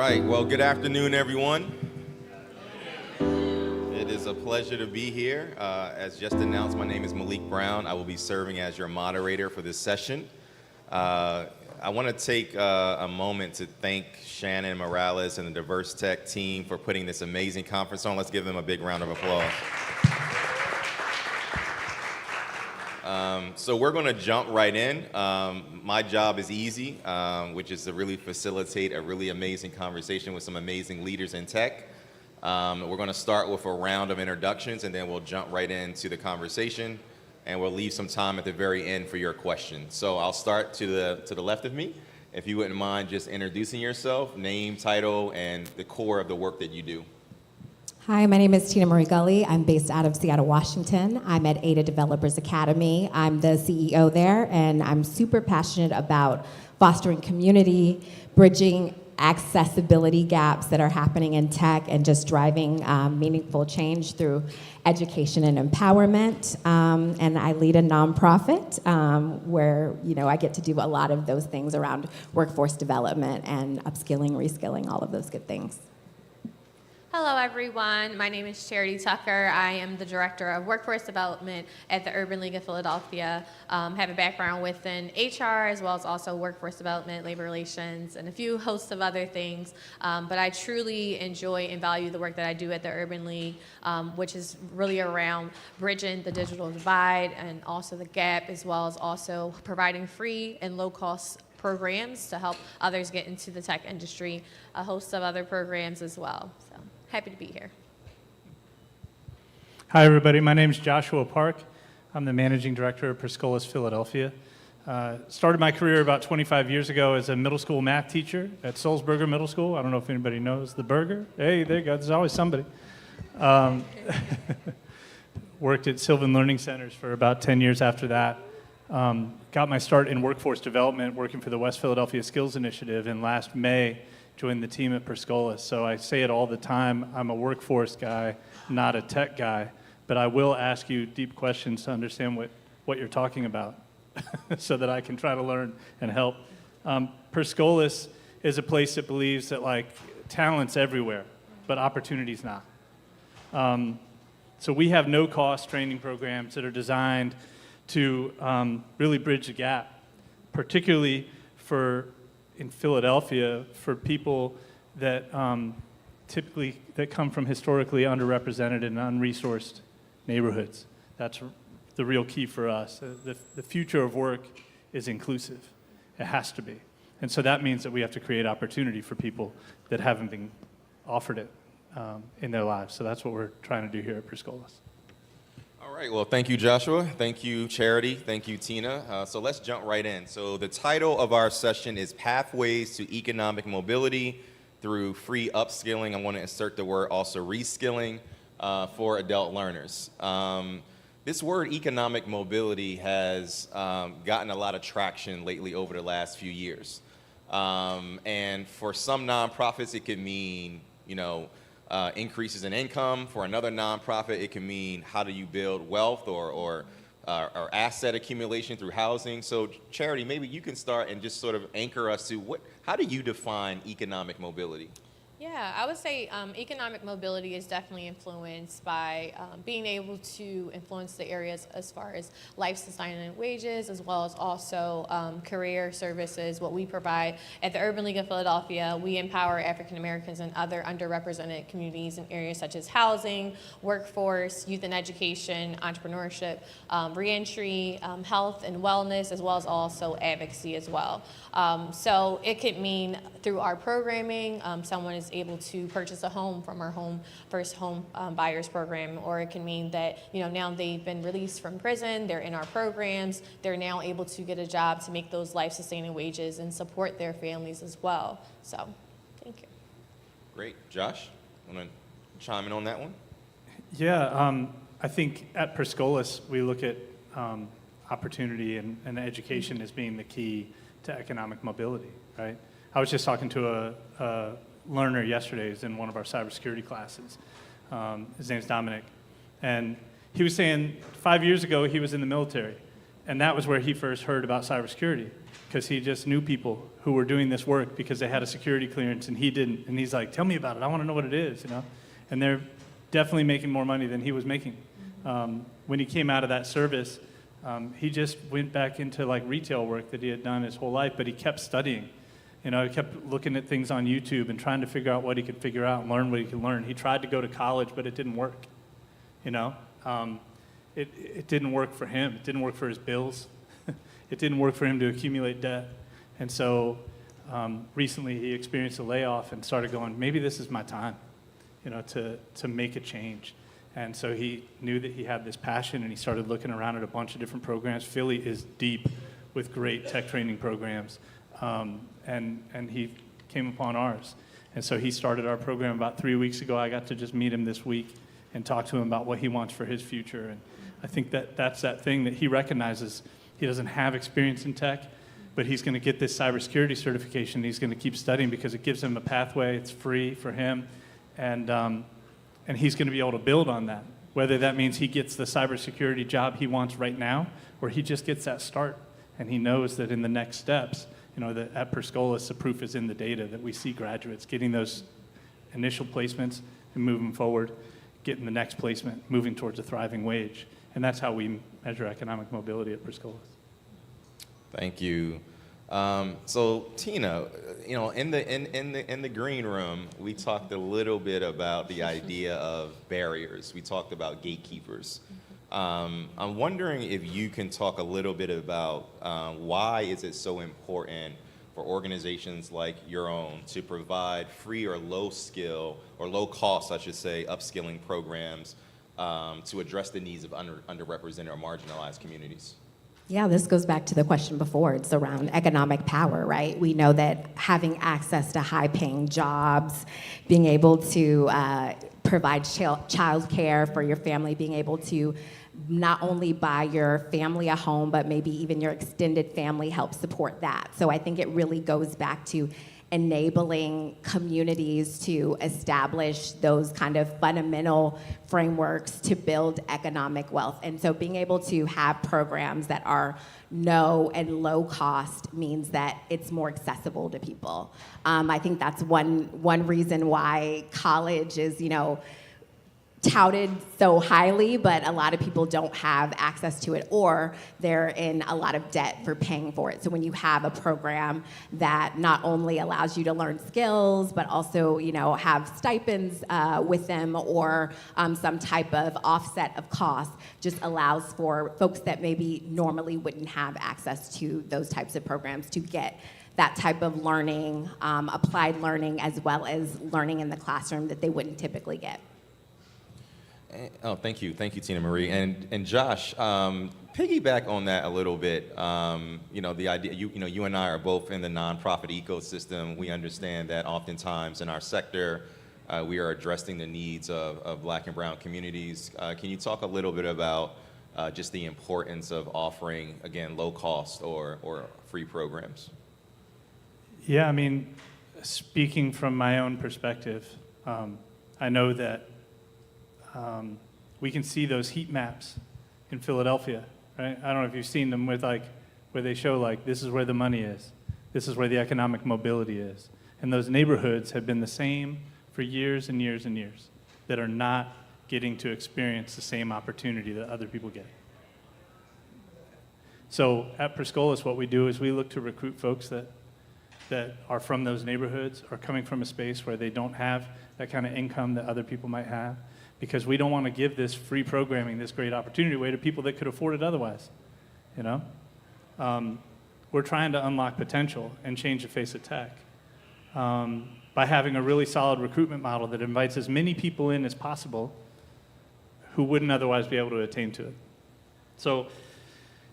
right, well, good afternoon, everyone. It is a pleasure to be here. As just announced, my name is Malik Brown. I will be serving as your moderator for this session. I want to take a moment to thank Shannon Morales and the Diversitech team for putting this amazing conference on. Let's give them a big round of applause. So we're going to jump right in. My job is easy, which is to really facilitate a really amazing conversation with some amazing leaders in tech. We're going to start with a round of introductions, and then we'll jump right into the conversation, and we'll leave some time at the very end for your questions. So I'll start to the left of me. If you wouldn't mind just introducing yourself, name, title, and the core of the work that you do. Hi, my name is Tina Marie Gully. I'm based out of Seattle, Washington. I'm at Ada Developers Academy. I'm the CEO there, and I'm super passionate about fostering community, bridging accessibility gaps that are happening in tech, and just driving meaningful change through education and empowerment. And I lead a nonprofit where I get to do a lot of those things around workforce development and upskilling, reskilling, all of those good things. Hello, everyone. My name is Charity Tucker. I am the Director of Workforce Development at the Urban League of Philadelphia. Have a background within HR as well as also workforce development, labor relations, and a few hosts of other things. But I truly enjoy and value the work that I do at the Urban League, which is really around bridging the digital divide and also the gap, as well as also providing free and low-cost programs to help others get into the tech industry, a host of other programs as well. So happy to be here. Hi, everybody. My name is Joshua Park. I'm the Managing Director of Perscolis Philadelphia. Started my career about 25 years ago as a middle school math teacher at Sulzberger Middle School. I don't know if anybody knows the burger. Hey, there you go. There's always somebody. Worked at Sylvan Learning Centers for about 10 years after that. Got my start in workforce development working for the West Philadelphia Skills Initiative, and last May joined the team at Perscolis. So I say it all the time, I'm a workforce guy, not a tech guy, but I will ask you deep questions to understand what you're talking about so that I can try to learn and help. Perscolis is a place that believes that talent's everywhere, but opportunity's not. So we have no-cost training programs that are designed to really bridge the gap, particularly in Philadelphia, for people that typically come from historically underrepresented and unresourced neighborhoods. That's the real key for us. The future of work is inclusive. It has to be. And so that means that we have to create opportunity for people that haven't been offered it in their lives. So that's what we're trying to do here at Perscolis. All right, well, thank you, Joshua. Thank you, Charity. Thank you, Tina. So let's jump right in. So the title of our session is Pathways to Economic Mobility Through Free Upskilling. I want to insert the word also reskilling for adult learners. This word economic mobility has gotten a lot of traction lately over the last few years. And for some nonprofits, it could mean, increases in income. For another nonprofit, it can mean how do you build wealth or asset accumulation through housing. So Charity, maybe you can start and just sort of anchor us to how do you define economic mobility? Yeah, I would say economic mobility is definitely influenced by being able to influence the areas as far as life-sustaining wages, as well as also career services, what we provide. At the Urban League of Philadelphia, we empower African Americans and other underrepresented communities in areas such as housing, workforce, youth and education, entrepreneurship, reentry, health and wellness, as well as also advocacy as well. So it could mean through our programming, someone is able to purchase a home from our first home buyers program, or it can mean that now they've been released from prison, they're in our programs, they're now able to get a job to make those life-sustaining wages and support their families as well. So, thank you. Great, Josh, want to chime in on that one? Yeah, I think at Perscolis we look at opportunity and education as being the key to economic mobility, right? I was just talking to a learner yesterday who's in one of our cybersecurity classes. His name's Dominic. And he was saying 5 years ago he was in the military. And that was where he first heard about cybersecurity, because he just knew people who were doing this work because they had a security clearance and he didn't. And he's like, tell me about it. I want to know what it is, you know? And they're definitely making more money than he was making. When he came out of that service, he just went back into like retail work that he had done his whole life, but he kept studying. You know, he kept looking at things on YouTube and trying to figure out what he could figure out and learn what he could learn. He tried to go to college, but it didn't work, you know? It didn't work for him. It didn't work for his bills. It didn't work for him to accumulate debt. And so recently he experienced a layoff and started going, maybe this is my time, you know, to make a change. And so he knew that he had this passion, and he started looking around at a bunch of different programs. Philly is deep with great tech training programs, and he came upon ours. And so he started our program about 3 weeks ago. I got to just meet him this week and talk to him about what he wants for his future. And I think that's that thing that he recognizes. He doesn't have experience in tech, but he's going to get this cybersecurity certification. He's going to keep studying because it gives him a pathway. It's free for him, and he's going to be able to build on that, whether that means he gets the cybersecurity job he wants right now, or he just gets that start, and he knows that in the next steps, you know, that at Perscolis, the proof is in the data, that we see graduates getting those initial placements and moving forward, getting the next placement, moving towards a thriving wage. And that's how we measure economic mobility at Perscolis. Thank you. So Tina, you know, in the green room, we talked a little bit about the idea of barriers. We talked about gatekeepers. I'm wondering if you can talk a little bit about why is it so important for organizations like your own to provide free or low skill, or low cost, I should say, upskilling programs to address the needs of underrepresented or marginalized communities? Yeah, this goes back to the question before. It's around economic power, right? We know that having access to high-paying jobs, being able to provide child care for your family, being able to not only buy your family a home, but maybe even your extended family help support that. So I think it really goes back to enabling communities to establish those kind of fundamental frameworks to build economic wealth. And so being able to have programs that are no and low cost means that it's more accessible to people. I think that's one reason why college is, you know, touted so highly, but a lot of people don't have access to it, or they're in a lot of debt for paying for it. So when you have a program that not only allows you to learn skills, but also, you know, have stipends with them, or some type of offset of costs, just allows for folks that maybe normally wouldn't have access to those types of programs to get that type of learning, applied learning, as well as learning in the classroom that they wouldn't typically get. Oh, thank you, Tina Marie. And Josh, piggyback on that a little bit. You know, the idea, you and I are both in the nonprofit ecosystem. We understand that oftentimes in our sector, we are addressing the needs of Black and brown communities. Can you talk a little bit about just the importance of offering, again, low cost or free programs? Yeah, I mean, speaking from my own perspective, I know that we can see those heat maps in Philadelphia, right? I don't know if you've seen them with like, where they show like, this is where the money is. This is where the economic mobility is. And those neighborhoods have been the same for years and years and years that are not getting to experience the same opportunity that other people get. So at Perscolis, what we do is we look to recruit folks that are from those neighborhoods, or coming from a space where they don't have that kind of income that other people might have, because we don't want to give this free programming, this great opportunity away to people that could afford it otherwise, you know? We're trying to unlock potential and change the face of tech by having a really solid recruitment model that invites as many people in as possible who wouldn't otherwise be able to attain to it. So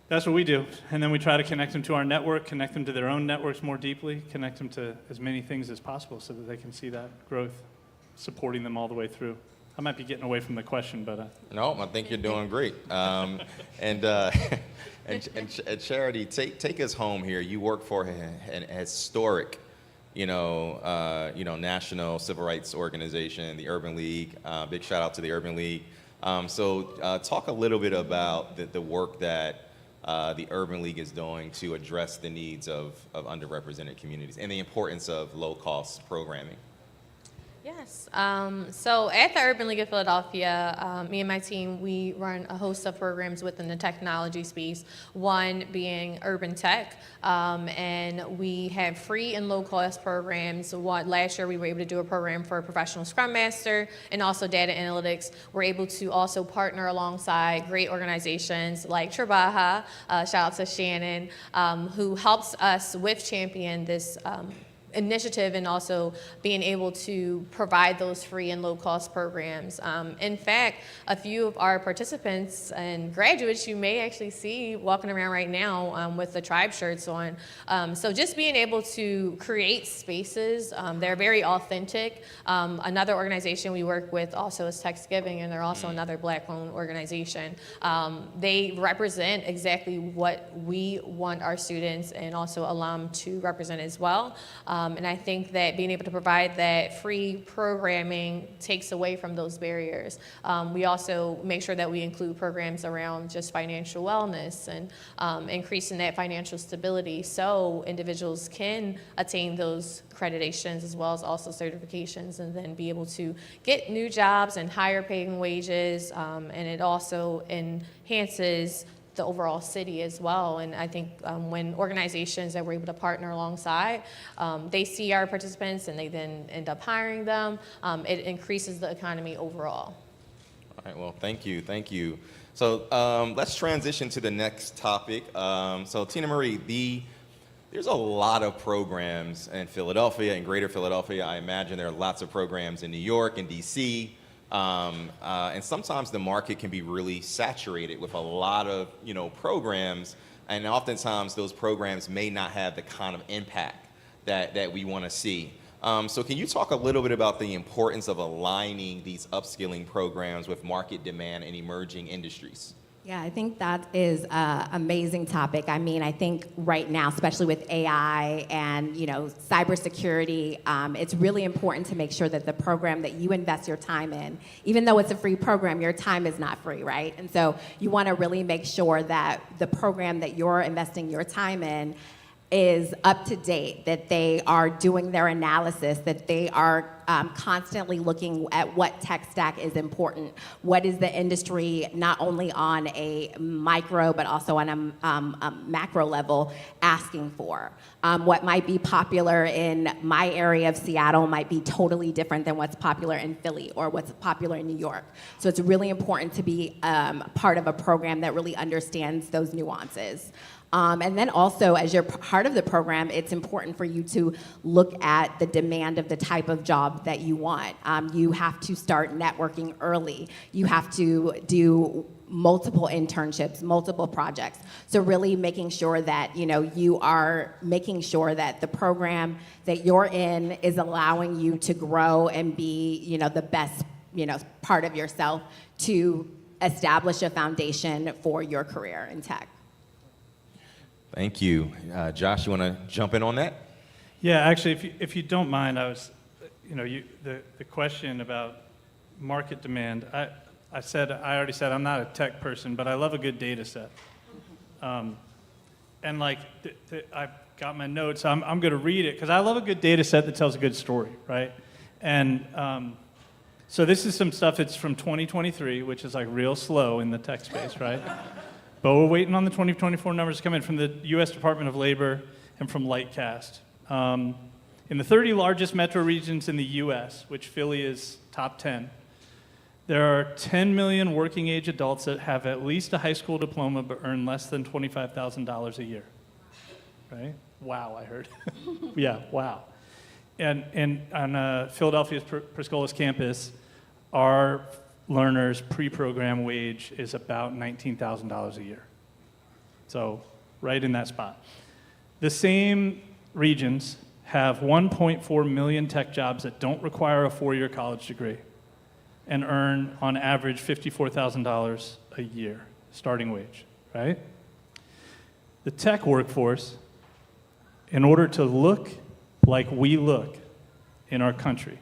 that's what we do. And then we try to connect them to our network, connect them to their own networks more deeply, connect them to as many things as possible so that they can see that growth, supporting them all the way through. I might be getting away from the question, but no, I think you're doing great. And Charity, take us home here. You work for an historic, national civil rights organization, the Urban League. Big shout out to the Urban League. So talk a little bit about the work that the Urban League is doing to address the needs of underrepresented communities and the importance of low-cost programming. Yes. So at the Urban League of Philadelphia, me and my team, we run a host of programs within the technology space, one being Urban Tech, and we have free and low-cost programs. Last year, we were able to do a program for a professional Scrum Master and also data analytics. We're able to also partner alongside great organizations like Trabaja, shout out to Shannon, who helps us with Champion this initiative and also being able to provide those free and low-cost programs. In fact, a few of our participants and graduates you may actually see walking around right now with the tribe shirts on. So just being able to create spaces, they're very authentic. Another organization we work with also is Thanksgiving, and they're also another Black-owned organization. They represent exactly what we want our students and also alum to represent as well. And I think that being able to provide that free programming takes away from those barriers. We also make sure that we include programs around just financial wellness and increasing that financial stability so individuals can attain those accreditations as well as also certifications and then be able to get new jobs and higher paying wages. And it also enhances the overall city as well. And I think when organizations that we're able to partner alongside, they see our participants and they then end up hiring them, it increases the economy overall. All right, well, thank you. So let's transition to the next topic. So Tina Marie, there's a lot of programs in Philadelphia and Greater Philadelphia. I imagine there are lots of programs in New York and DC. And sometimes the market can be really saturated with a lot of, programs, and oftentimes those programs may not have the kind of impact that we want to see. So can you talk a little bit about the importance of aligning these upskilling programs with market demand in emerging industries? Yeah, I think that is an amazing topic. I mean, I think right now, especially with AI and, cybersecurity, it's really important to make sure that the program that you invest your time in, even though it's a free program, your time is not free, right? And so you want to really make sure that the program that you're investing your time in is up to date, that they are doing their analysis, that they are constantly looking at what tech stack is important, what is the industry not only on a micro but also on a macro level asking for. What might be popular in my area of Seattle might be totally different than what's popular in Philly or what's popular in New York. So it's really important to be part of a program that really understands those nuances. And then also, as you're part of the program, it's important for you to look at the demand of the type of job that you want. You have to start networking early. You have to do multiple internships, multiple projects. So really making sure that, you are making sure that the program that you're in is allowing you to grow and be, the best, part of yourself to establish a foundation for your career in tech. Thank you. Josh, you want to jump in on that? Yeah, actually, if you don't mind, I was, the question about market demand. I already said I'm not a tech person, but I love a good data set. And I've got my notes. I'm going to read it because I love a good data set that tells a good story, right? And so this is some stuff. It's from 2023, which is like real slow in the tech space, right? But we're waiting on the 2024 numbers to come in from the U.S. Department of Labor and from Lightcast. In the 30 largest metro regions in the U.S., which Philly is top 10, there are 10 million working age adults that have at least a high school diploma but earn less than $25,000 a year. Right? Wow, I heard. Yeah, wow. And on Philadelphia's Prescolas campus, our learners' pre-program wage is about $19,000 a year. So right in that spot. The same regions have 1.4 million tech jobs that don't require a four-year college degree and earn on average $54,000 a year, starting wage, right? The tech workforce, in order to look like we look in our country,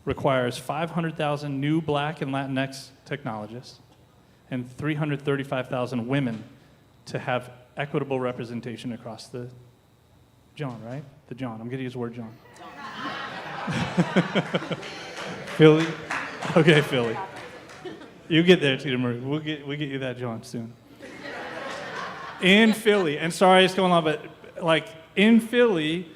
requires 500,000 new Black and Latinx technologists and 335,000 women to have equitable representation across the John, right? The John. I'm going to use the word John. Philly? Okay, Philly. You get there, Tina Marie. We'll get you that John soon. In Philly, and sorry it's going on, but like in Philly,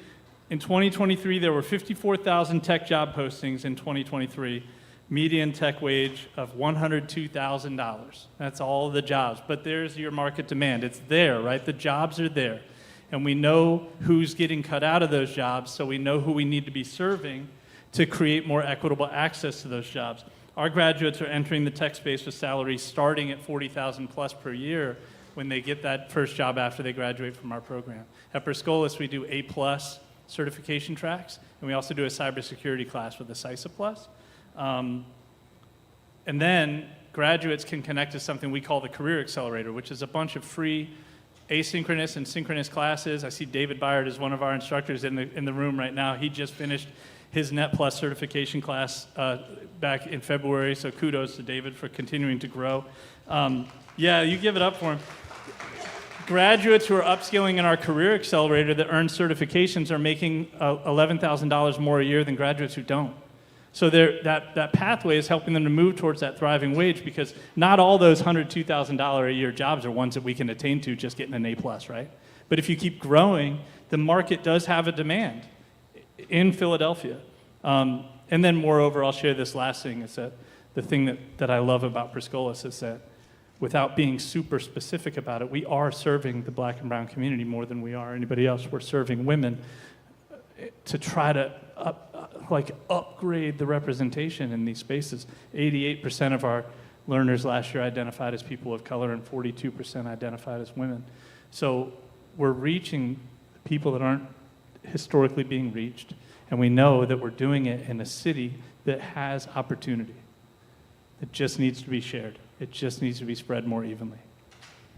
in 2023, there were 54,000 tech job postings in 2023. Median tech wage of $102,000. That's all the jobs. But there's your market demand. It's there, right? The jobs are there. And we know who's getting cut out of those jobs, so we know who we need to be serving to create more equitable access to those jobs. Our graduates are entering the tech space with salaries starting at $40,000 plus per year when they get that first job after they graduate from our program. At Perscolis, we do A+ certification tracks, and we also do a cybersecurity class with a CISA Plus. And then graduates can connect to something we call the Career Accelerator, which is a bunch of free asynchronous and synchronous classes. I see David Byard is one of our instructors in the room right now. He just finished his Net Plus certification class back in February, so kudos to David for continuing to grow. Yeah, you give it up for him. Graduates who are upskilling in our Career Accelerator that earn certifications are making $11,000 more a year than graduates who don't. So that pathway is helping them to move towards that thriving wage, because not all those $102,000 a year jobs are ones that we can attain to just getting an A+, right? But if you keep growing, the market does have a demand in Philadelphia. And then moreover, I'll share this last thing, is that the thing that I love about Perscolis is that without being super specific about it, we are serving the Black and brown community more than we are anybody else. We're serving women to try to upgrade the representation in these spaces. 88% of our learners last year identified as people of color, and 42% identified as women. So we're reaching people that aren't historically being reached, and we know that we're doing it in a city that has opportunity. It just needs to be shared. It just needs to be spread more evenly.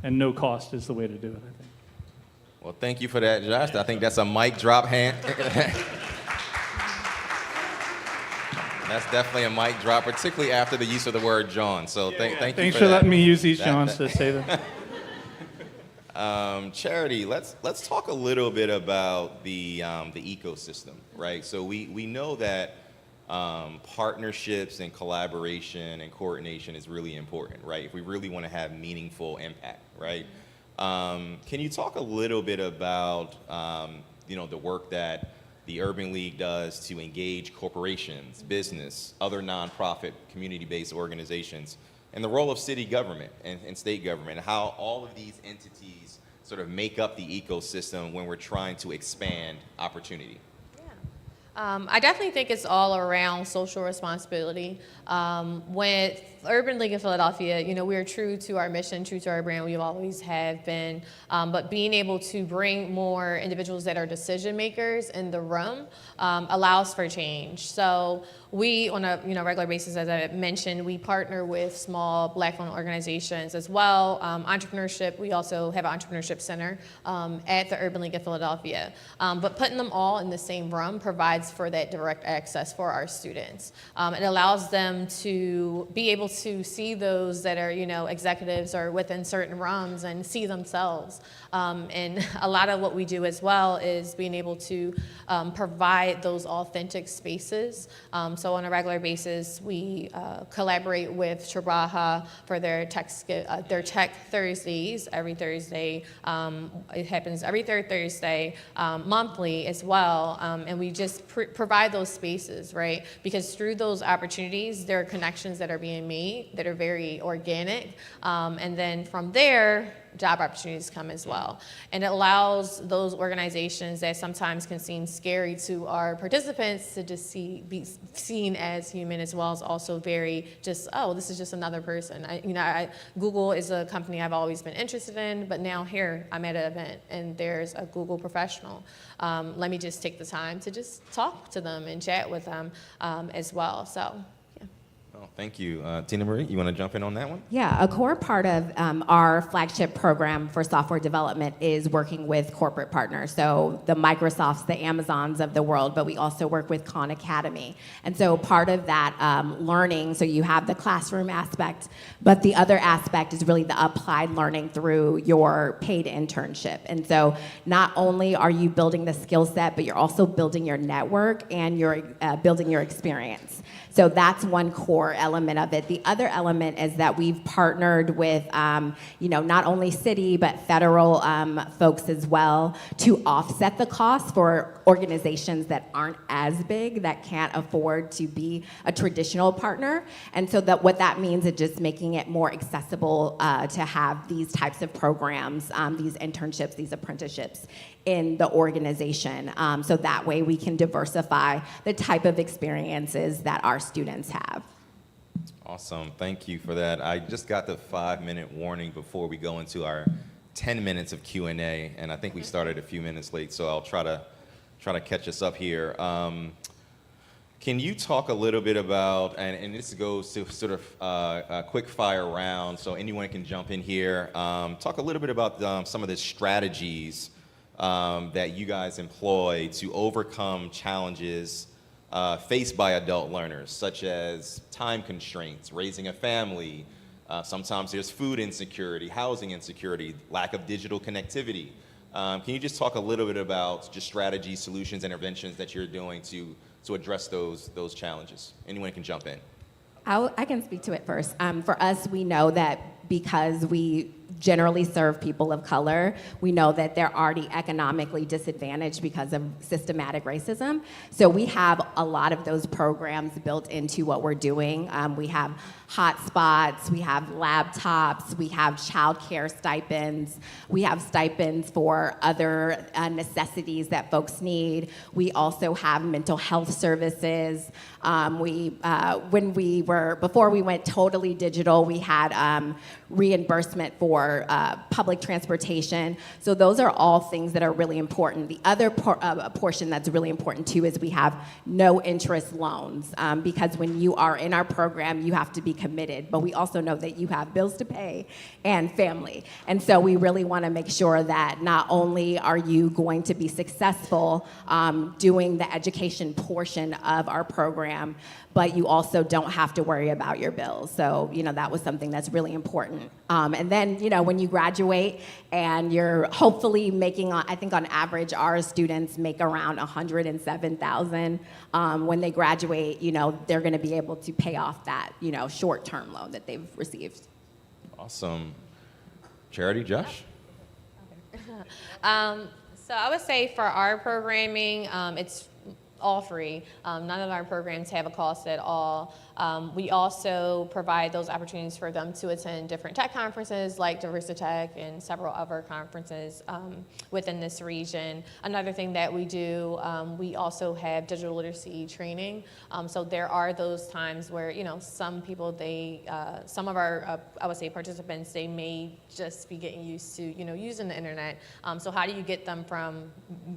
And no cost is the way to do it, I think. Well, thank you for that, Josh. I think that's a mic drop hand. That's definitely a mic drop, particularly after the use of the word John. So thank you Thanks for for that. letting me use these Johns to say that. Charity, let's talk a little bit about the ecosystem, right? So we know that partnerships and collaboration and coordination is really important, right? If we really want to have meaningful impact, right? Can you talk a little bit about the work that the Urban League does to engage corporations, business, other nonprofit, community-based organizations, and the role of city government and state government, and how all of these entities sort of make up the ecosystem when we're trying to expand opportunity? I definitely think it's all around social responsibility. With Urban League in Philadelphia, we are true to our mission, true to our brand. We always have been. But being able to bring more individuals that are decision makers in the room allows for change. So we, on a regular basis, as I mentioned, we partner with small Black-owned organizations as well. Entrepreneurship, we also have an entrepreneurship center at the Urban League of Philadelphia. But putting them all in the same room provides for that direct access for our students. It allows them to be able to see those that are, executives or within certain realms and see themselves. And a lot of what we do as well is being able to provide those authentic spaces. So on a regular basis, we collaborate with Trabaja for their Tech Thursdays every Thursday. It happens every third Thursday, monthly as well. And we just provide those spaces, right? Because through those opportunities, there are connections that are being made that are very organic. And then from there, job opportunities come as well. And it allows those organizations that sometimes can seem scary to our participants to just be seen as human, as well as also very just, oh, this is just another person. Google is a company I've always been interested in, but now here I'm at an event and there's a Google professional. Let me just take the time to just talk to them and chat with them as well. So. Oh, Oh, thank you. Tina Marie, you want to jump in on that one? Yeah, a core part of our flagship program for software development is working with corporate partners. So the Microsofts, the Amazons of the world, but we also work with Khan Academy. And so part of that learning, so you have the classroom aspect, but the other aspect is really the applied learning through your paid internship. And so not only are you building the skill set, but you're also building your network and you're building your experience. So that's one core element of it. The other element is that we've partnered with, not only city, but federal folks as well to offset the cost for organizations that aren't as big, that can't afford to be a traditional partner. And so what that means is just making it more accessible to have these types of programs, these internships, these apprenticeships in the organization. So that way we can diversify the type of experiences that our students have. Awesome. Thank you for that. I just got the 5-minute warning before we go into our 10 minutes of Q&A, and I think we started a few minutes late, so I'll try to catch us up here. Can you talk a little bit about, and this goes to sort of a quick fire round, so anyone can jump in here. Talk a little bit about some of the strategies that you guys employ to overcome challenges faced by adult learners, such as time constraints, raising a family. Sometimes there's food insecurity, housing insecurity, lack of digital connectivity. Can you just talk a little bit about just strategies, solutions, interventions that you're doing to address those challenges? Anyone can jump in. I can speak to it first. For us, we know that because we generally serve people of color, we know that they're already economically disadvantaged because of systematic racism. So we have a lot of those programs built into what we're doing. We have hotspots, we have laptops, we have childcare stipends, we have stipends for other necessities that folks need. We also have mental health services. Before we went totally digital, we had reimbursement for public transportation. So those are all things that are really important. The other portion that's really important too is we have no interest loans, because when you are in our program, you have to be committed, but we also know that you have bills to pay and family. And so we really want to make sure that not only are you going to be successful doing the education portion of our program, but you also don't have to worry about your bills. So, that was something that's really important. And then, when you graduate and you're hopefully making, I think on average, our students make around $107,000. When they graduate, they're gonna be able to pay off that, short-term loan that they've received. Awesome. Charity, Josh? So I would say for our programming, it's all free. None of our programs have a cost at all. We also provide those opportunities for them to attend different tech conferences like Diversitech and several other conferences within this region. Another thing that we do, we also have digital literacy training. So there are those times where, some people, some of our, I would say participants, they may just be getting used to, using the internet. So how do you get them from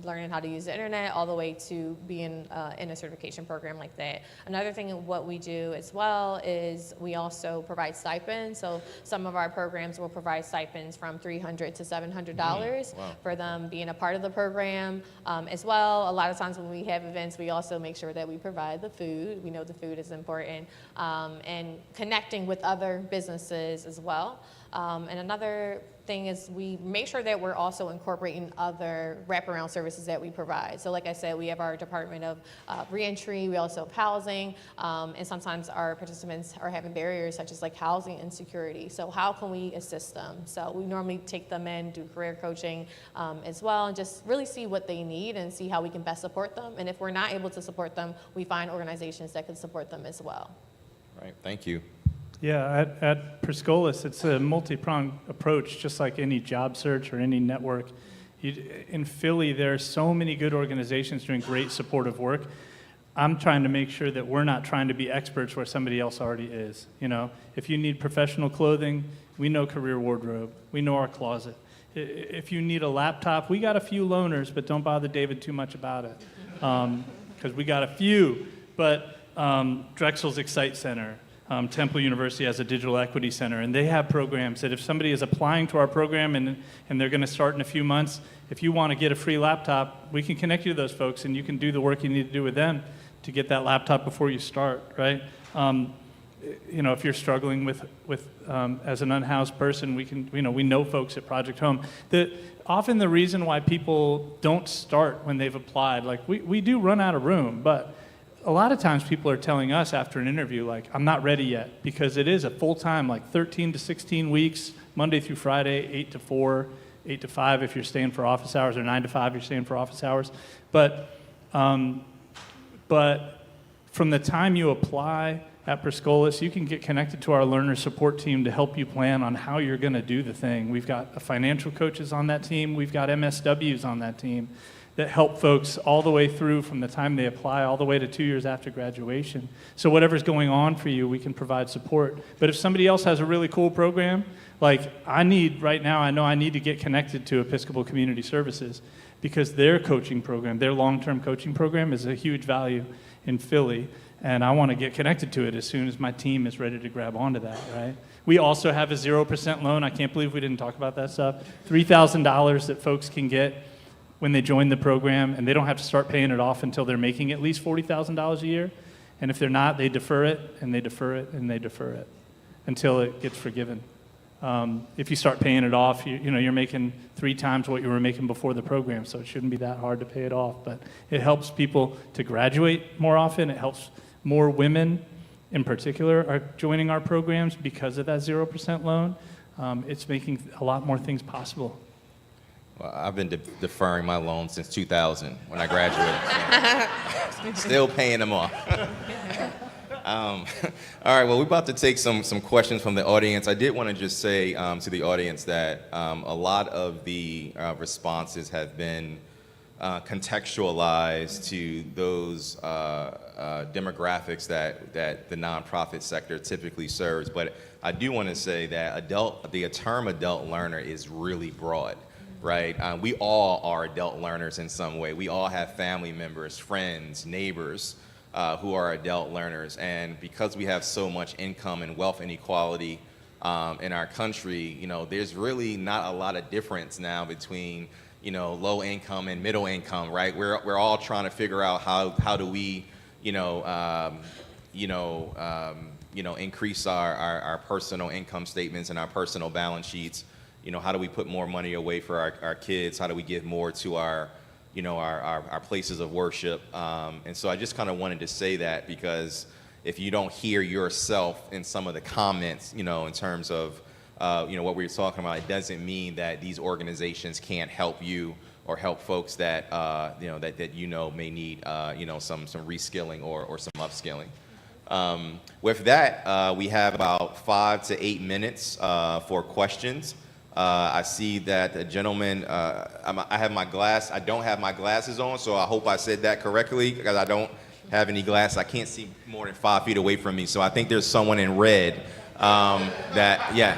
learning how to use the internet all the way to being in a certification program like that? Another thing what we do as well is we also provide stipends. So some of our programs will provide stipends from $300 to $700 for them being a part of the program as well. A lot of times when we have events, we also make sure that we provide the food. We know the food is important, and connecting with other businesses as well. And another thing is we make sure that we're also incorporating other wraparound services that we provide. So like I said, we have our Department of Reentry, we also have housing, and sometimes our participants are having barriers such as like housing insecurity. So how can we assist them? So we normally take them in, do career coaching as well, and just really see what they need and see how we can best support them. And if we're not able to support them, we find organizations that can support them as well. Right, thank you. Yeah, at Perscolis, it's a multi-pronged approach, just like any job search or any network. In Philly, there are so many good organizations doing great supportive work. I'm trying to make sure that we're not trying to be experts where somebody else already is. If you need professional clothing, we know Career Wardrobe. We know our closet. If you need a laptop, we got a few loaners, but don't bother David too much about it, because we got a few. But Drexel's Excite Center, Temple University has a digital equity center, and they have programs that if somebody is applying to our program and they're going to start in a few months, if you want to get a free laptop, we can connect you to those folks, and you can do the work you need to do with them to get that laptop before you start, right? If you're struggling with as an unhoused person, we know folks at Project Home. Often the reason why people don't start when they've applied, like we do run out of room, but a lot of times people are telling us after an interview, like, I'm not ready yet, because it is a full-time, like 13 to 16 weeks, Monday through Friday, 8 to 4, 8 to 5 if you're staying for office hours, or 9 to 5 if you're staying for office hours. But from the time you apply at Perscolis, you can get connected to our learner support team to help you plan on how you're going to do the thing. We've got financial coaches on that team. We've got MSWs on that team that help folks all the way through from the time they apply all the way to 2 years after graduation. So whatever's going on for you, we can provide support. But if somebody else has a really cool program, like I know I need to get connected to Episcopal Community Services, because their coaching program, their long-term coaching program, is a huge value in Philly, and I want to get connected to it as soon as my team is ready to grab onto that, right? We also have a 0% loan. I can't believe we didn't talk about that stuff. $3,000 that folks can get when they join the program, and they don't have to start paying it off until they're making at least $40,000 a year. And if they're not, they defer it, and they defer it, and they defer it until it gets forgiven. If you start paying it off, you're making 3 times what you were making before the program, so it shouldn't be that hard to pay it off. But it helps people to graduate more often. It helps more women in particular are joining our programs because of that 0% loan. It's making a lot more things possible. Well, I've been deferring my loan since 2000 when I graduated. So still paying them off. All right, well, we're about to take some questions from the audience. I did want to just say to the audience that a lot of the responses have been contextualized to those demographics that the nonprofit sector typically serves. But I do want to say that the term adult learner is really broad. Right? We all are adult learners in some way. We all have family members, friends, neighbors who are adult learners. And because we have so much income and wealth inequality in our country, there's really not a lot of difference now between, low income and middle income, right? We're all trying to figure out how do we, increase our personal income statements and our personal balance sheets. How do we put more money away for our kids? How do we give more to our places of worship? And so I just kind of wanted to say that, because if you don't hear yourself in some of the comments, in terms of, what we were talking about, it doesn't mean that these organizations can't help you or help folks that, may need, some reskilling or some upskilling. With that, we have about 5 to 8 minutes for questions. I see that the gentleman, I have my glass. I don't have my glasses on, so I hope I said that correctly, because I don't have any glasses. I can't see more than 5 feet away from me, so I think there's someone in red that, yeah.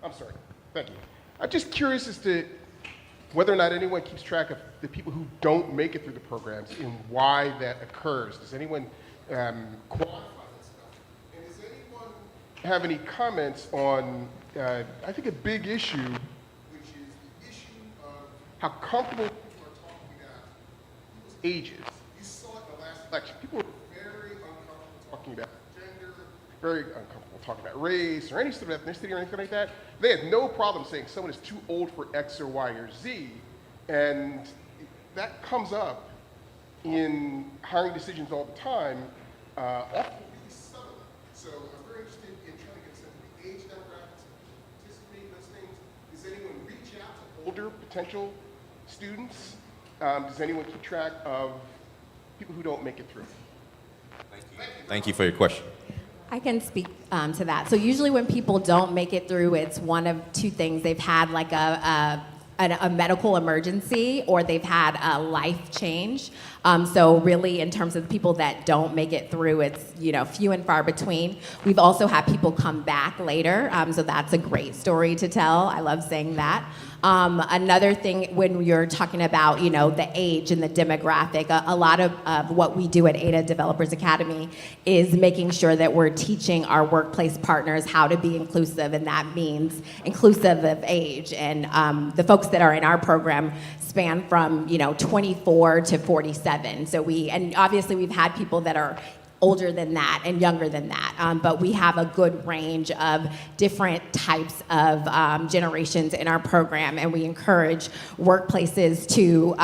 I'm sorry. Thank you. I'm just curious as to whether or not anyone keeps track of the people who don't make it through the programs and why that occurs. Does anyone quantify that stuff? And does anyone have any comments on, I think, a big issue, which is the issue of how comfortable people are talking about people's ages? You saw it in the last election. People were very uncomfortable talking about gender, very uncomfortable talking about race or any sort of ethnicity or anything like that. They had no problem saying someone is too old for X or Y or Z, and that comes up in hiring decisions all the time, often really subtly. So I'm very interested in trying to get a sense of the age demographics, participate in those things. Does anyone reach out to older potential students? Does anyone keep track of people who don't make it through? Thank you for your question. I can speak to that. So usually when people don't make it through, it's one of two things. They've had like a a medical emergency or they've had a life change. So really, in terms of the people that don't make it through, it's few and far between. We've also had people come back later, so that's a great story to tell. I love saying that. Another thing, when you're talking about the age and the demographic, a lot of what we do at Ada Developers Academy is making sure that we're teaching our workplace partners how to be inclusive, and that means inclusive of age. And the folks that are in our program span from 24 to 47. So and obviously we've had people that are older than that and younger than that, but we have a good range of different types of generations in our program, and we encourage workplaces to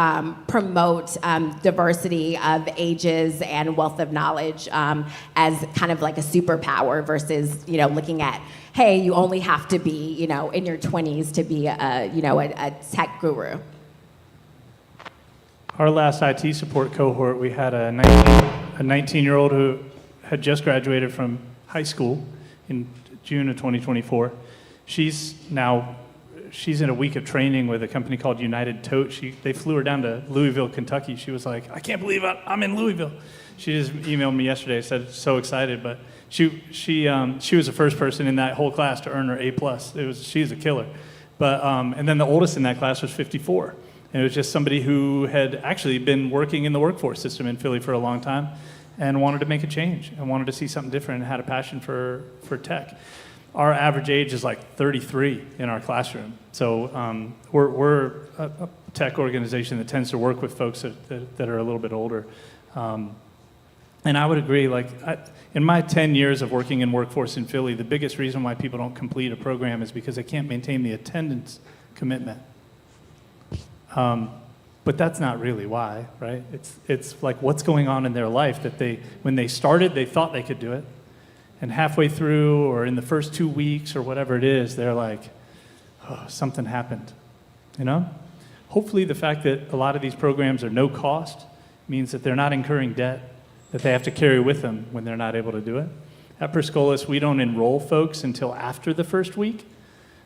promote diversity of ages and wealth of knowledge as kind of like a superpower versus looking at, hey, you only have to be in your 20s to be a tech guru. Our last IT support cohort, we had a 19-year-old who had just graduated from high school in June of 2024. She's in a week of training with a company called United Tote. They flew her down to Louisville, Kentucky. She was like, I can't believe I'm in Louisville. She just emailed me yesterday, said so excited, but she was the first person in that whole class to earn her A+. She's a killer. But and then the oldest in that class was 54. And it was just somebody who had actually been working in the workforce system in Philly for a long time and wanted to make a change and wanted to see something different and had a passion for tech. Our average age is like 33 in our classroom. So we're a tech organization that tends to work with folks that are a little bit older. And I would agree, in my 10 years of working in workforce in Philly, the biggest reason why people don't complete a program is because they can't maintain the attendance commitment. But that's not really why, right? It's like what's going on in their life that when they started, they thought they could do it. And halfway through or in the first 2 weeks or whatever it is, they're like, oh, something happened, Hopefully the fact that a lot of these programs are no cost means that they're not incurring debt that they have to carry with them when they're not able to do it. At Perscolis, we don't enroll folks until after the first week.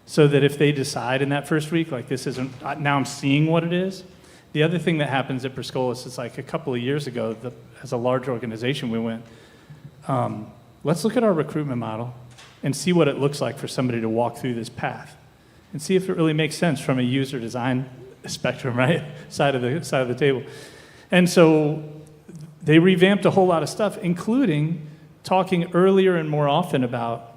So that if they decide in that first week, like this isn't, now I'm seeing what it is. The other thing that happens at Perscolis is like a couple of years ago, as a large organization, we went, let's look at our recruitment model and see what it looks like for somebody to walk through this path and see if it really makes sense from a user design spectrum, right? Side of the table. And so they revamped a whole lot of stuff, including talking earlier and more often about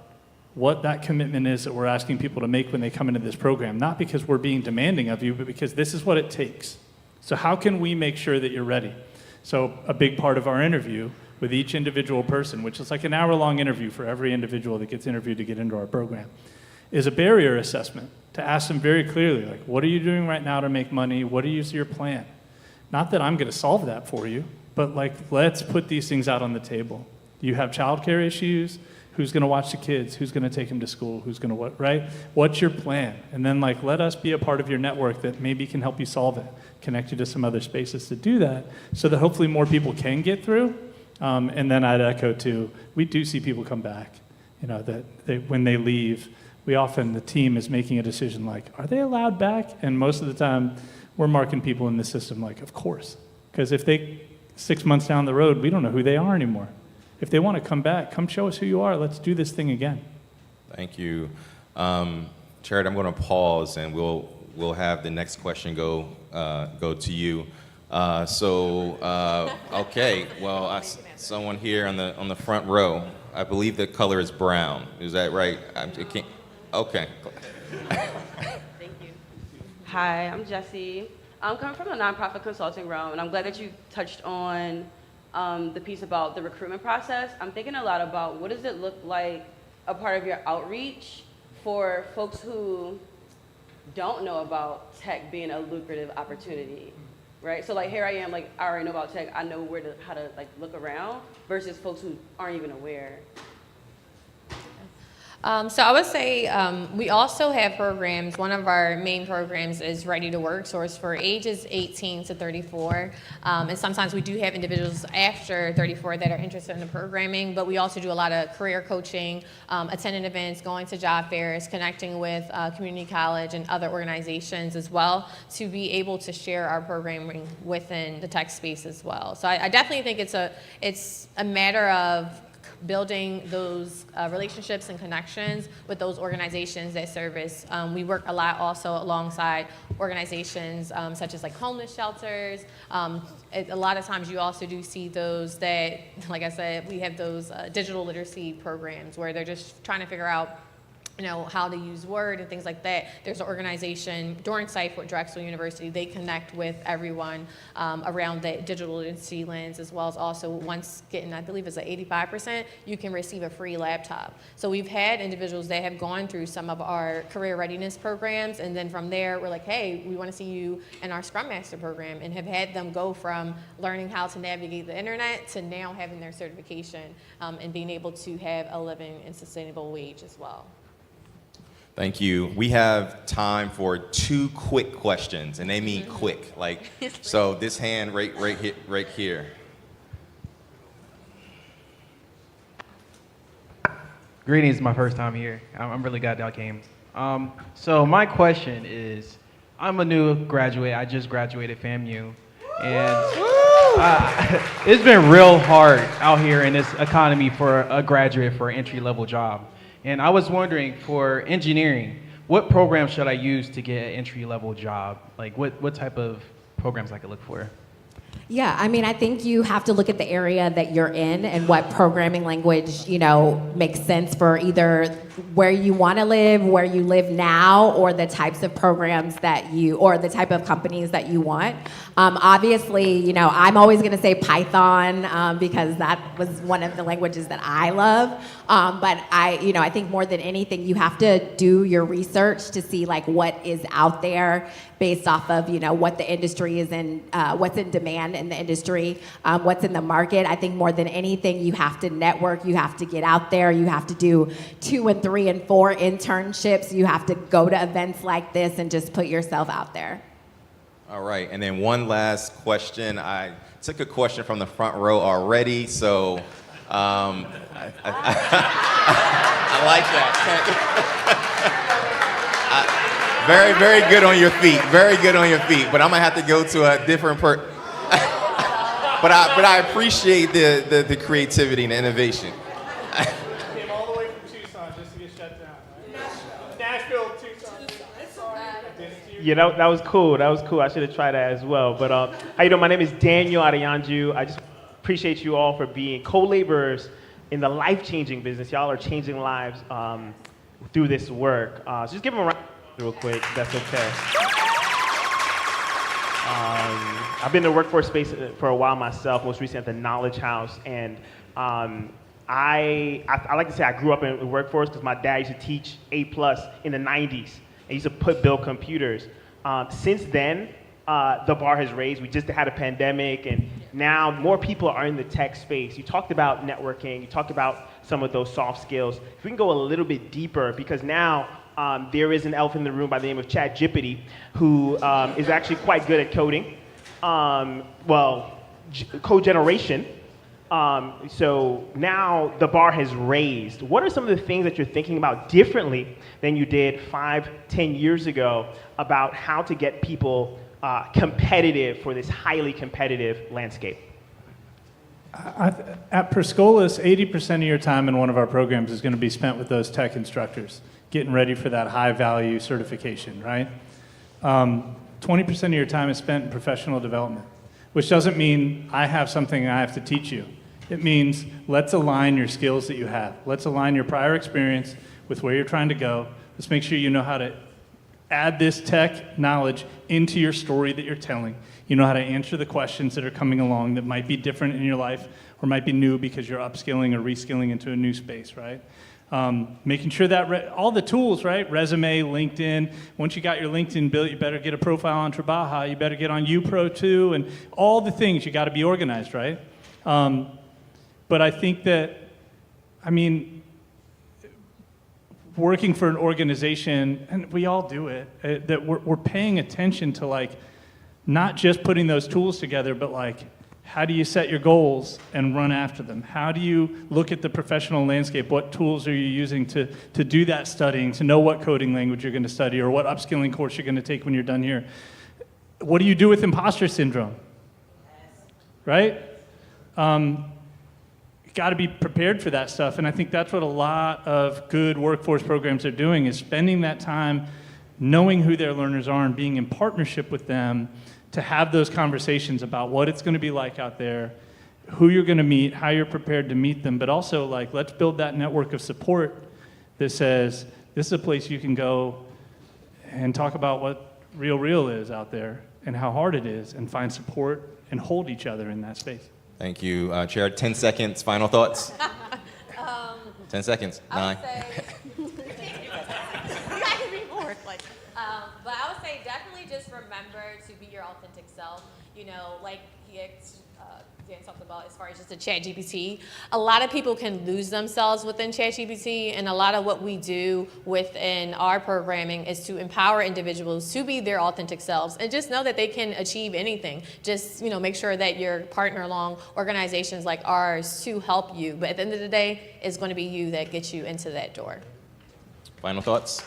what that commitment is that we're asking people to make when they come into this program, not because we're being demanding of you, but because this is what it takes. So how can we make sure that you're ready? So a big part of our interview with each individual person, which is like an hour-long interview for every individual that gets interviewed to get into our program, is a barrier assessment to ask them very clearly, like, what are you doing right now to make money? What is your plan? Not that I'm going to solve that for you, but let's put these things out on the table. You have childcare issues. Who's going to watch the kids? Who's going to take them to school? Who's going to what, right? What's your plan? And then let us be a part of your network that maybe can help you solve it, connect you to some other spaces to do that so that hopefully more people can get through. And then I'd echo too, we do see people come back, when they leave, the team is making a decision are they allowed back? And most of the time we're marking people in the system of course. Because if 6 months down the road, we don't know who they are anymore. If they want to come back, come show us who you are. Let's do this thing again. Thank you. Charity, I'm going to pause and we'll have the next question go to you. Okay, well, someone here on the front row, I believe the color is brown. Is that right? Okay. Thank you. Hi, I'm Jessie. I'm coming from the nonprofit consulting realm, and I'm glad that you touched on the piece about the recruitment process. I'm thinking a lot about what does it look like a part of your outreach for folks who don't know about tech being a lucrative opportunity, right? So here I am, I already know about tech, I know how to look around, versus folks who aren't even aware. So I would say we also have programs. One of our main programs is Ready to Work, so it's for ages 18 to 34. And sometimes we do have individuals after 34 that are interested in the programming, but we also do a lot of career coaching, attending events, going to job fairs, connecting with community college and other organizations as well to be able to share our programming within the tech space as well. So I definitely think it's a matter of building those relationships and connections with those organizations that service. We work a lot also alongside organizations such as like homeless shelters. A lot of times you also do see those that, like I said, we have those digital literacy programs where they're just trying to figure out how to use Word and things like that. There's an organization during Cypher at Drexel University. They connect with everyone around that digital literacy lens, as well as also once getting, I believe it's at 85%, you can receive a free laptop. So we've had individuals that have gone through some of our career readiness programs, and then from there, we're like, hey, we want to see you in our Scrum Master program, and have had them go from learning how to navigate the internet to now having their certification and being able to have a living and sustainable wage as well. Thank you. We have time for 2 quick questions, and they mean quick. So this hand right here. Greetings, my first time here. I'm really glad y'all came. So my question is, I'm a new graduate. I just graduated FAMU, and it's been real hard out here in this economy for a graduate for an entry-level job. And I was wondering, for engineering, what program should I use to get an entry-level job? Like, what type of programs I could look for? Yeah, I mean, I think you have to look at the area that you're in and what programming language, makes sense for either where you want to live, where you live now, or the types of programs or the type of companies that you want. Obviously, I'm always going to say Python because that was one of the languages that I love. But I think more than anything, you have to do your research to see like what is out there based off of, what the industry is in, what's in demand in the industry, what's in the market. I think more than anything, you have to network, you have to get out there, you have to do 2 and 3 and 4 internships, you have to go to events like this and just put yourself out there. All right, and then one last question. I took a question from the front row already, so I like that. Very, very good on your feet. Very good on your feet. But I'm gonna have to go to a different but I appreciate the creativity and the innovation. Came all the way from Tucson just to get shut down. Right? Nashville, Tucson. Yeah, that was cool. That was cool. I should have tried that as well. But how you doing? My name is Daniel Adeyanju. I just appreciate you all for being co-laborers in the life-changing business. Y'all are changing lives through this work. So just give them a round real quick, if that's okay. I've been in the workforce space for a while myself, most recently at the Knowledge House, and I like to say I grew up in the workforce because my dad used to teach A+ in the 90s. He used to build computers. Since then, the bar has raised. We just had a pandemic, and now more people are in the tech space. You talked about networking. You talked about some of those soft skills. If we can go a little bit deeper, because now there is an elf in the room by the name of ChatGPT who is actually quite good at coding. Code generation. So now the bar has raised. What are some of the things that you're thinking about differently than you did 5-10 years ago about how to get people competitive for this highly competitive landscape? At Perscolas, 80% of your time in one of our programs is going to be spent with those tech instructors, getting ready for that high-value certification, right? 20% of your time is spent in professional development, which doesn't mean I have something I have to teach you. It means let's align your skills that you have. Let's align your prior experience with where you're trying to go. Let's make sure you know how to add this tech knowledge into your story that you're telling. You know how to answer the questions that are coming along that might be different in your life or might be new because you're upskilling or reskilling into a new space, right? Making sure that all the tools, right? Resume, LinkedIn. Once you got your LinkedIn built, you better get a profile on Trabaja. You better get on UPro too, and all the things. You got to be organized, right? But I think that, working for an organization, and we all do it, that we're paying attention to like, not just putting those tools together, but like, how do you set your goals and run after them? How do you look at the professional landscape? What tools are you using to do that studying, to know what coding language you're going to study or what upskilling course you're going to take when you're done here? What do you do with imposter syndrome? Right? Got to be prepared for that stuff. And I think that's what a lot of good workforce programs are doing, is spending that time knowing who their learners are and being in partnership with them to have those conversations about what it's going to be like out there, who you're going to meet, how you're prepared to meet them, but also like, let's build that network of support that says, this is a place you can go and talk about what real is out there and how hard it is, and find support and hold each other in that space. Thank you, Chair. 10 seconds, final thoughts. 10 seconds, I 9. would say, you guys can be more, like, but I would say definitely just remember to be your authentic self. You know, like Dan talked about as far as just the ChatGPT. A lot of people can lose themselves within ChatGPT, and a lot of what we do within our programming is to empower individuals to be their authentic selves and just know that they can achieve anything. Just, you know, make sure that you're partner along organizations like ours to help you. But at the end of the day, it's going to be you that gets you into that door. Final thoughts?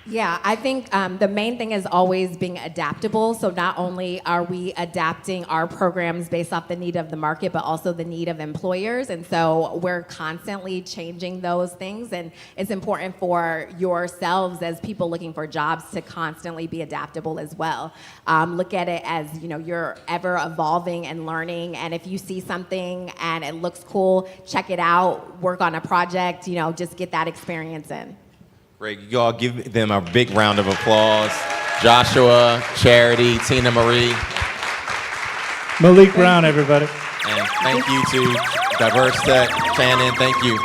Yeah, I think the main thing is always being adaptable. So not only are we adapting our programs based off the need of the market, but also the need of employers. And so we're constantly changing those things. And it's important for yourselves as people looking for jobs to constantly be adaptable as well. Look at it as, you know, you're ever evolving and learning. And if you see something and it looks cool, check it out, work on a project, you know, just get that experience in. Great. You all give them a big round of applause. Joshua, Charity, Tina Marie. Malik Brown, everybody. And thank you to Diversitech, Shannon. Thank you.